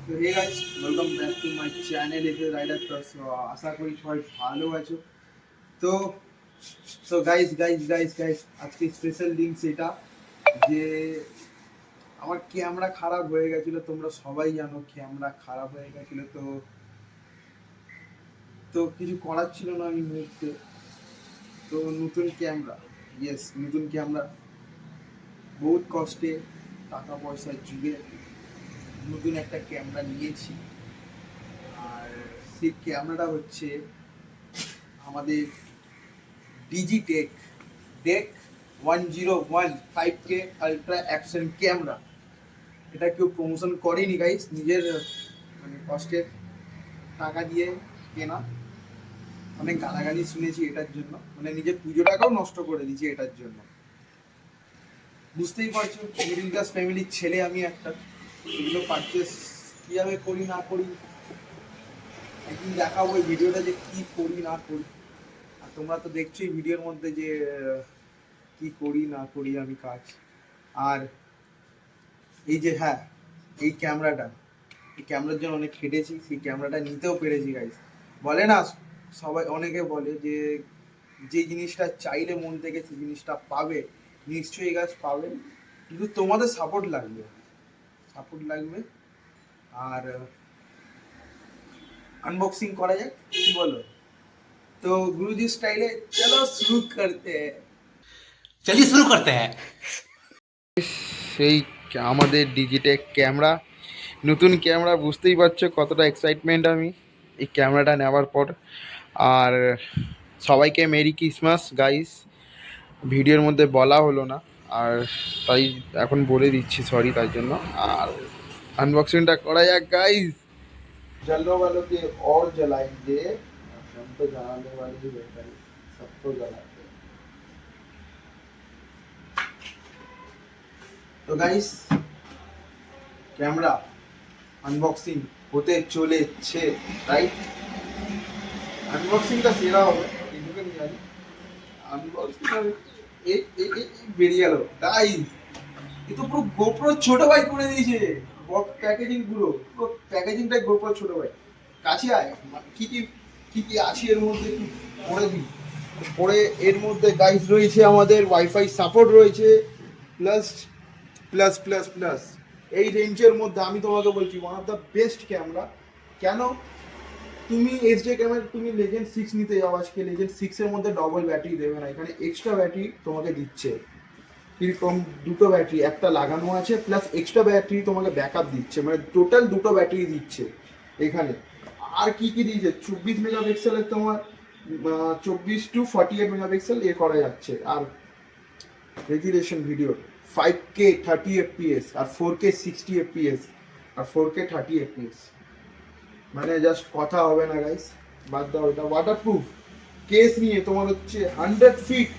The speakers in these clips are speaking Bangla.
তো hey guys, welcome back to my channel F rider টস। আশা করি সবাই ভালো আছো। তো তো গাইস আজকে স্পেশাল দিন সেটা যে আমার ক্যামেরা খারাপ হয়ে গেছিলো। তোমরা সবাই জানো ক্যামেরা খারাপ হয়ে গেছিলো। তো তো কিছু করার ছিল না এই মুহূর্তে। তো নতুন ক্যামেরা, নতুন ক্যামেরা, বহুত কষ্টে টাকা পয়সা জুড়ে নতুন একটা ক্যামেরা নিয়েছি। আর সেই ক্যামেরাটা হচ্ছে আমাদের Digitek deck 1015K ultra action camera. এটা কেউ প্রমোশন করেনি গাইস, নিজের মানে কষ্টের টাকা দিয়ে কেনা। অনেক গালাগালি শুনেছি এটার জন্য, মানে নিজের পুজো টাকাও নষ্ট করে দিয়েছি এটার জন্য। বুঝতেই পারছো মিডিল ক্লাস ফ্যামিলির ছেলে আমি একটা। এগুলো পারচেস কীভাবে করি না করি একদিন দেখাবো এই ভিডিওটা, যে কি করি না করি। আর তোমরা তো দেখছোই ভিডিওর মধ্যে যে কি করি না করি আমি কাজ। আর এই যে হ্যাঁ, এই ক্যামেরাটা, এই ক্যামেরার জন্য অনেক খেটেছি, সেই ক্যামেরাটা নিতেও পেরেছি গাইস। বলে না সবাই, অনেকে বলে যে যে জিনিসটা চাইলে মন থেকে সেই জিনিসটা পাবে। নিশ্চয়ই গাছ পাবে, কিন্তু তোমাদের সাপোর্ট লাগবে, সাপোর্ট লাগবে। আর আনবক্সিং করা যাক, কি বলো? তো গুরুজি স্টাইলে চলো শুরু করতে। चलिए शुरू करते हैं। সেই আমাদের ডিজিটেক ক্যামেরা, নতুন ক্যামেরা, বুঝতেই পারছো কতটা এক্সাইটমেন্ট আমি এই ক্যামেরাটা নেওয়ার পর। আর সবাইকে মেরি ক্রিসমাস গাইস। ভিডিওর মধ্যে বলা হলো না, আর তাই এখন বলে দিচ্ছি, সরি তার জন্য। আর আনবক্সিংটা করা যাক গাইস। जलने वालों के और जलाएंगे, हम तो जलाने वाले ही बेहतर है, सबको जलाते हैं। तो गाइस ক্যামেরা আনবক্সিং হতে চলেছে, রাইট? আনবক্সিংটা সেরা হবে, এইটুকু আমি জানি। আনবক্সিং বেরিয়ে গেল গাইস। এ তো পুরো গোপ্রো ছোট ভাই করে দিয়েছে। প্যাকেজিং পুরো পুরো প্যাকেজিংটাই গোপ্রো ছোট ভাই। কাছে আয়, কি কি কি কি আছে এর মধ্যে একটু পড়ে দিই। পরে এর মধ্যে গাইস রয়েছে আমাদের ওয়াইফাই সাপোর্ট রয়েছে, প্লাস প্লাস প্লাস প্লাস এই রেঞ্জের মধ্যে আমি তোমাকে বলছি one of the best camera. কেন? তুমি এইচডি ক্যামেরা, তুমি লেজেন্ড 6 নিতে যাও, আজকে লেজেন্ড 6 এর মধ্যে ডবল ব্যাটারি দেবে না, এখানে এক্সট্রা ব্যাটারি তোমাকে দিচ্ছে। এরকম দুটো ব্যাটারি, একটা লাগানো আছে প্লাস এক্সট্রা ব্যাটারি তোমাকে ব্যাকআপ দিচ্ছে, মানে টোটাল দুটো ব্যাটারি দিচ্ছে এখানে। আর কি কি দিয়েছে, 24 মেগাপিক্সেলের তোমার 24 to 48 মেগাপিক্সেল এ করা যাচ্ছে। আর রেজুলেশন ভিডিও 5K 30 FPS, আর 4K 60 FPS, আর 4K 30 FPS। মানে জাস্ট কথা হবে না গাইস, বাদ দাও এটা। ওয়াটারপ্রুফ কেস নিয়ে তোমার হচ্ছে 100 ফিট।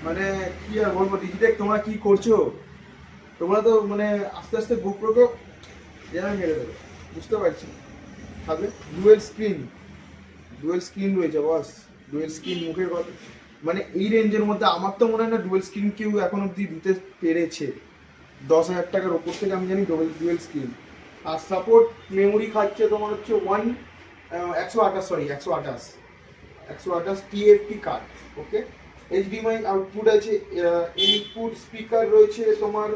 মানে কি আর বলবো, ডিজিটেক তোমরা কি করছো? তোমরা তো মানে আস্তে আস্তে গোপ্রোকে যেন মেরে দেবে, বুঝতে পারছি। হবে ডুয়েল স্ক্রিন রয়েছে বস, ডুয়েল স্ক্রিন মুখের কথা। মানে এই রেঞ্জের মধ্যে আমার তো মনে হয় না ডুয়েল স্ক্রিন কেউ এখন অব্দি দিতে পেরেছে। 10,000 টাকার ওপর থেকে আমি জানি ডুয়েল স্ক্রিন। আর সাপোর্ট মেমোরি খাচ্ছে তোমার হচ্ছে 128 TFT card. Okay, HDMI output আছে, ইনপুট স্পিকার রয়েছে তোমার।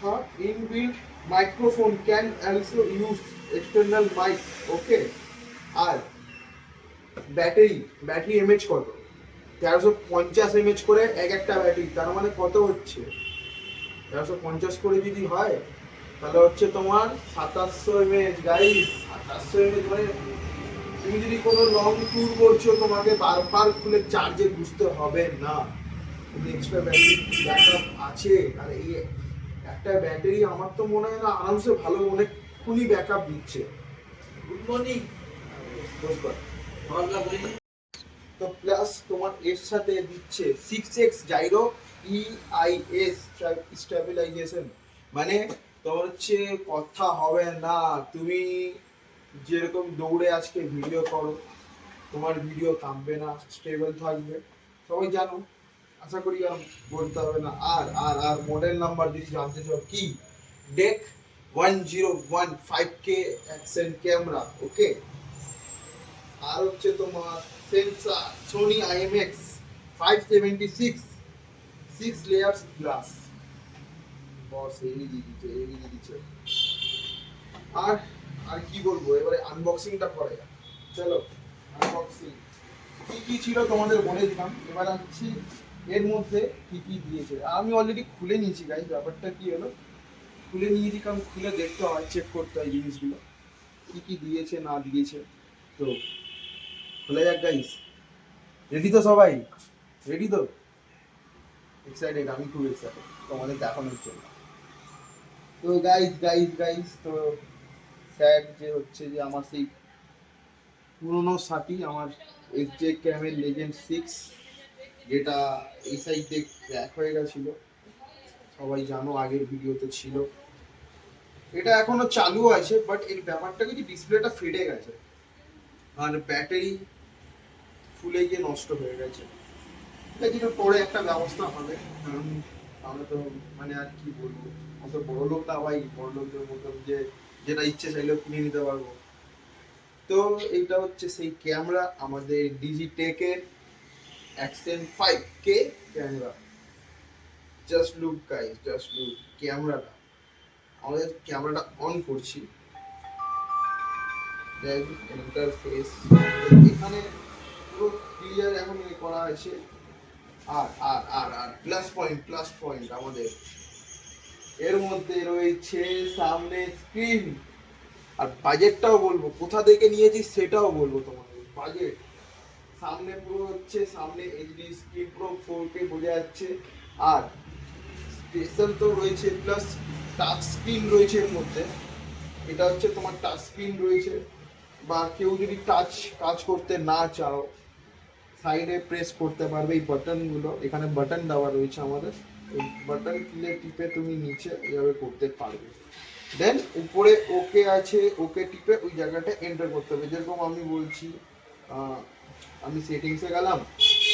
হ্যাঁ, inbuilt microphone, can also use external mic. Okay, আর ব্যাটারি এমএইচ কত? 1350 mAh করে এক একটা ব্যাটারি, তার মানে কত হচ্ছে? 1350 করে যদি হয় তাহলে হচ্ছে তোমার 2700 mAh গাইস। 2700 mAh মানে তুমি যদি কোনো লং ট্যুর করছো তোমাকে বারবার খুলে চার্জে বুঝতে হবে না, তুমি এক্সট্রা ব্যাটারি ব্যাকআপ আছে। আর এই একটা ব্যাটারি আমার তো মনে হয় না আরামসে ভালো অনেকক্ষণই ব্যাকআপ দিচ্ছে। Good morning. তো প্লাস তোমার এর সাথে দিচ্ছে 6x জাইরো EIS স্টেবিলাইজেশন। মানে তোমার হচ্ছে কথা হবে না, তুমি যেরকম দৌড়ে আজকে ভিডিও করো তোমার ভিডিও কাঁপবে না, স্টেবল থাকবে। সবাই জানো, আশা করি আর বলতে হবে না। আর আর আর মডেল নাম্বার যদি জানতে চাও কি, ডেক 1015K অ্যাকশন ক্যামেরা, ওকে। আর হচ্ছে তোমার sensor Sony IMX 576 6 layers glass, boss এই দিচ্ছে। আর আর কি বলবো, এবারে আনবক্সিংটা করা যাক। চলো আনবক্সিং কি কি ছিল তোমাদের বলে দিলাম, এবার আসছি এর মধ্যে কি কি দিয়েছে। আমি অলরেডি খুলে নিয়েছি গাইস, ব্যাপারটা কি হলো, খুলে নিয়েছি কারণ খুলে দেখতে হয়, চেক করতে হয় জিনিসগুলো কি কি দিয়েছে না দিয়েছে। তো খোলা যাক গাইস, রেডি তো সবাই, রেডি তো? এক্সাইটেড, আমি খুব এক্সাইটেড তোমাদের দেখানোর জন্য। তো গাইস তো স্যাড যে হচ্ছে যে আমার সেই পুরোনো সাথী, আমার এসজে ক্যামের লেজেন্ড 6, যেটা এই সাইডে ক্র্যাক হয়ে গেছিল, সবাই জানো আগের ভিডিওতে ছিল। এটা এখনো চালু আছে, বাট এর ব্যাপারটা কি ডিসপ্লেটা ফেটে গেছে আর ব্যাটারি ফুলে গিয়ে নষ্ট হয়ে গেছে। এটা পরে একটা ব্যবস্থা হবে, কারণ আমরা তো মানে আর কি বলবো, অত বড় লোক না ভাই, বড় লোকদের মতন যে যেটা ইচ্ছে চাইলেও কিনে নিতে পারবো। তো এইটা হচ্ছে সেই ক্যামেরা, আমাদের ডিজিটেকের action 5K camera. Just look guys, just look ক্যামেরাটা। আমাদের ক্যামেরাটা অন করছি, ইন্টারফেস এখানে পুরো ক্লিয়ার এখন করা আছে। আর আর আর আর প্লাস পয়েন্ট আমাদের এর মধ্যে রয়েছে সামনে স্ক্রিন। আর বাজেটটাও বলবো, কোথা থেকে নিয়েছি সেটাও বলবো তোমাদের। বাজেট সামনে পুরো হচ্ছে, সামনে এইচডি স্ক্রিন, পুরো 4K বোঝা যাচ্ছে। আর স্পেশাল তো রয়েছে, প্লাস টাচ স্ক্রিন রয়েছে এর মধ্যে। এটা হচ্ছে তোমার টাচ স্ক্রিন রয়েছে, বা কেউ যদি টাচ কাজ করতে না চাও, সাইডে প্রেস করতে পারবে এই বাটনগুলো। এখানে বাটন দেওয়া রয়েছে আমাদের, এই বাটন টিপে তুমি নিচে এইভাবে করতে পারবে। দেন উপরে ওকে আছে, ওকে টিপে ওই জায়গাটা এন্টার করতে হবে। যেরকম আমি বলছি, আমি সেটিংসে গেলাম,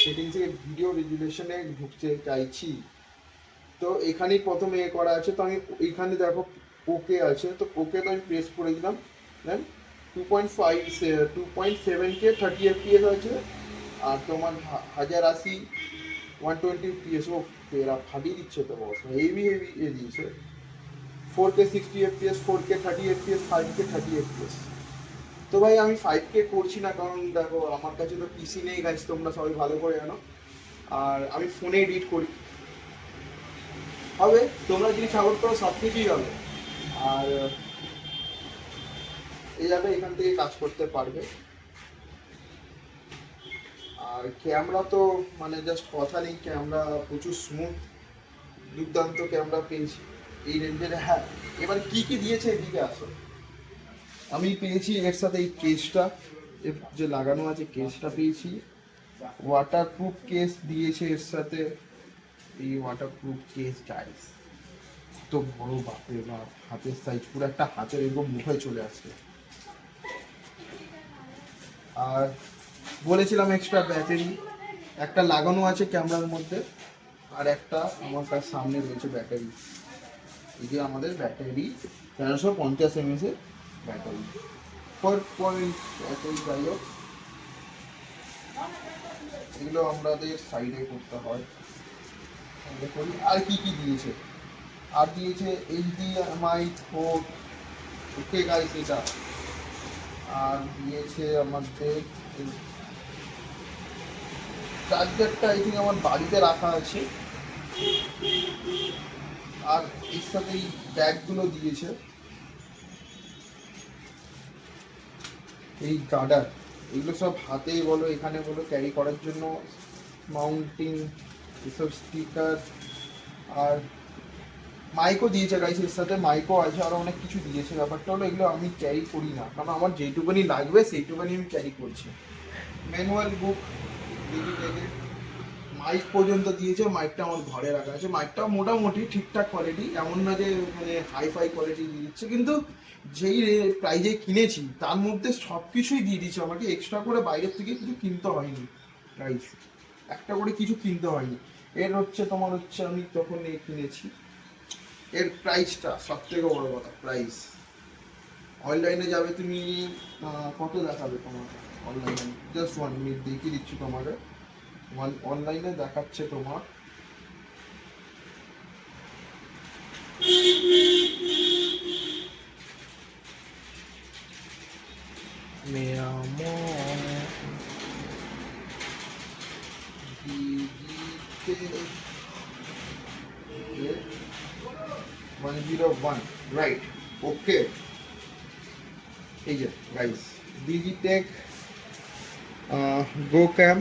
সেটিংসে ভিডিও রেজুলেশনে ঢুকতে চাইছি, তো এখানেই প্রথমে এ করা আছে। তো আমি এইখানে দেখো ওকে আছে, তো ওকে তো আমি প্রেস করে দিলাম। দেন 2.7K 30 FPS আছে। আর তোমার 1080 120 FPS, ও এরা ফাটিয়ে দিচ্ছে তো বস, হেভি এ দিয়েছে। 4K 60 FPS, 4K 30 FPS, 5K 30 FPS। তো ভাই আমি 5K করছি না, কারণ দেখো আমার কাছে তো পিসি নেই গাইস, তোমরা সবাই ভালো করে জানো। আর আমি ফোনে এডিট করি, হবে তোমরা যদি সাপোর্ট করো সব কিছুই হবে। আর এইভাবে এখান থেকে কাজ করতে পারবে। আর ক্যামেরা তো মানে জাস্ট কথা নেই, ক্যামেরা প্রচুর স্মুথ, দুর্দান্ত ক্যামেরা পেয়েছি এই রেঞ্জের। হ্যাঁ, এবার কি কি দিয়েছে এদিকে আসো। আমি পেয়েছি এর সাথে এই কেসটা, এর যে লাগানো আছে কেসটা পেয়েছি। ওয়াটারপ্রুফ কেস দিয়েছে এর সাথে, এই ওয়াটারপ্রুফ কেস গাইস, তো বড় বাপরে বাপ, হাতের সাইজ, পুরো একটা হাতের এরকম মুখে চলে আসছে। আর বলেছিলাম এক্সট্রা ব্যাটারি একটা লাগানো আছে ক্যামেরার মধ্যে, আর একটা আমার কাছে সামনে রয়েছে ব্যাটারি। এই যে আমাদের ব্যাটারি 1350 mAh এর ব্যাটারি, পার পয়েন্ট ব্যাটারি। যাই হোক, এগুলো আমাদের সাইডে করতে হয়, সাইডে করি। আর কি কি দিয়েছে, আর দিয়েছে HDMI পোর্ট, ওকে গাইস এটা। আর দিয়েছে আমাদের চার্জারটা, আই থিঙ্ক আমার বাড়িতে রাখা আছে। আর এর সাথে এই ব্যাগগুলো দিয়েছে, এই গার্ডার, এগুলো সব হাতে বলো এখানে বলো ক্যারি করার জন্য, মাউন্টিং, এসব স্পিকার। আর মাইকও দিয়েছে গাইস, এর সাথে মাইকও আছে, আরও অনেক কিছু দিয়েছে। ব্যাপারটা হলো এগুলো আমি ক্যারি করি না, কারণ আমার যেইটুকুনি লাগবে সেইটুকুনি আমি ক্যারি করছি। ম্যানুয়াল বুক, মাইক পর্যন্ত দিয়েছে, মাইকটা আমার ঘরে রাখা আছে। মাইকটা মোটামুটি ঠিকঠাক কোয়ালিটি, এমন না যে মানে হাইফাই কোয়ালিটি দিয়ে দিচ্ছে, কিন্তু যেই প্রাইজে কিনেছি তার মধ্যে সব কিছুই দিয়ে দিচ্ছে আমাকে, এক্সট্রা করে বাইরের থেকে কিছু কিনতে হয়নি গাইস, একটা করে কিছু কিনতে হয়নি। এর হচ্ছে তোমার হচ্ছে আমি যখন কিনেছি এর প্রাইসটা সব থেকে বড় কথা, প্রাইস। অনলাইনে যাবে তুমি, কত দেখাবে তোমাকে অনলাইনে? জাস্ট 1 মিনিট দেখিয়ে দিচ্ছি তোমাকে। অনলাইনে দেখাচ্ছে তোমার ওয়ান 101, রাইট, ওকে। এই যে গাইস, ডিজিটেক গো ক্যাম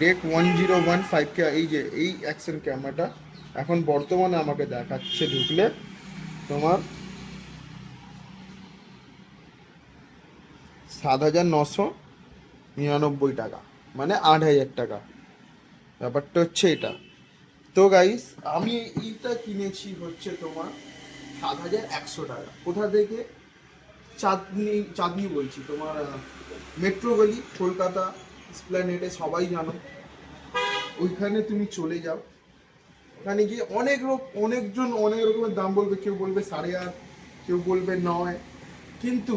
ডেক 1015 কে, এই যে এই অ্যাকশন ক্যামেরাটা এখন বর্তমানে আমাকে দেখাচ্ছে ঢুকলে তোমার 7,999 টাকা, মানে 8,000 টাকা। ব্যাপারটা হচ্ছে এটা। তো গাইস, আমি এইটা কিনেছি হচ্ছে তোমার 7,100 টাকা। কোথা থেকে? চাঁদনি বলছি তোমার, মেট্রো গলি, কলকাতা এসপ্ল্যানেডে, সবাই জানো। ওইখানে তুমি চলে যাও, ওখানে গিয়ে অনেকজন অনেক রকমের দাম বলবে। কেউ বলবে 8,500, কেউ বলবে 9, কিন্তু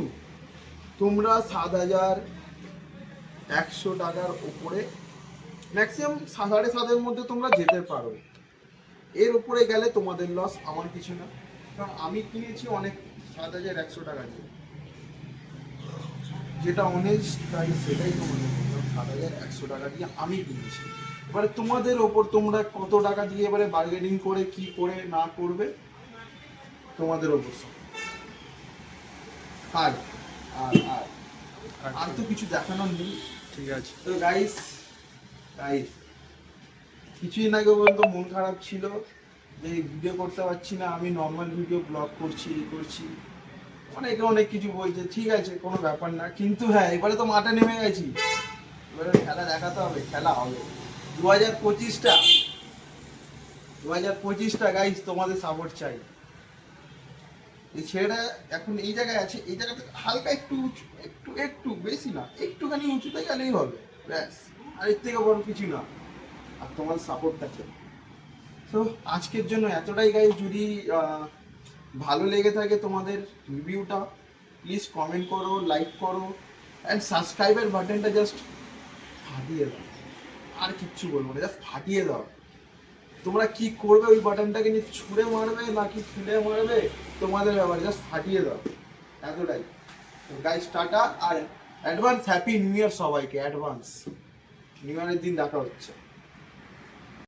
তোমরা 7,100 টাকার উপরে ম্যাক্সিমাম 7,500 মধ্যে তোমরা যেতে পারো। এর উপরে গেলে তোমাদের লস, আমার কিছু না। কারণ আমি কিনেছি অনেক 7,100 টাকা দিয়ে, যেটা অনেস্ট প্রাইস সেটাই তোমাদের বললাম, 7,100 টাকা দিয়ে আমি কিনেছি। এবারে তোমাদের ওপর, তোমরা কত টাকা দিয়ে এবারে বার্গেনিং করে কি করে না করবে তোমাদের ওপর সব। আর আর আর আর তো কিছু দেখানোর নেই। ঠিক আছে। তো গাইস, কিছুদিন আগে পর্যন্ত মন খারাপ ছিল যে ভিডিও করতে পারছি না, আমি নর্মাল ভিডিও ব্লগ করছি, অনেক কিছু বলছে। ঠিক আছে, কোনো ব্যাপার না, কিন্তু হ্যাঁ, এবারে তো মাঠে নেমে গেছি, এবারে খেলা দেখাতে হবে, খেলা হবে। 2025টা গাইস, তোমাদের সাপোর্ট চাই। এই ছেলেটা এখন এই জায়গায় আছে, এই জায়গাতে হালকা একটু উঁচু, একটু বেশি না, একটুখানি উঁচুতে গেলেই হবে, ব্যাস। আর এর থেকে বড় কিছু না, আর তোমার সাপোর্টটা চাই। তো আজকের জন্য এতটাই গাইস। যদি ভালো লেগে থাকে তোমাদের রিভিউটা, প্লিজ কমেন্ট করো, লাইক করো, অ্যান্ড সাবস্ক্রাইবের বাটনটা জাস্ট ফাটিয়ে দাও। আর কিচ্ছু বলবো না, জাস্ট ফাটিয়ে দাও। তোমরা কি করবে ওই বাটনটাকে নিয়ে, ছুঁড়ে মারবে নাকি ফেলে মারবে তোমাদের ব্যাপার, জাস্ট ফাটিয়ে দাও, এতটাই। গাইস টাটা, আর অ্যাডভান্স হ্যাপি নিউ ইয়ার সবাইকে, অ্যাডভান্স নিউ ইয়ারের দিন দেখা হচ্ছে।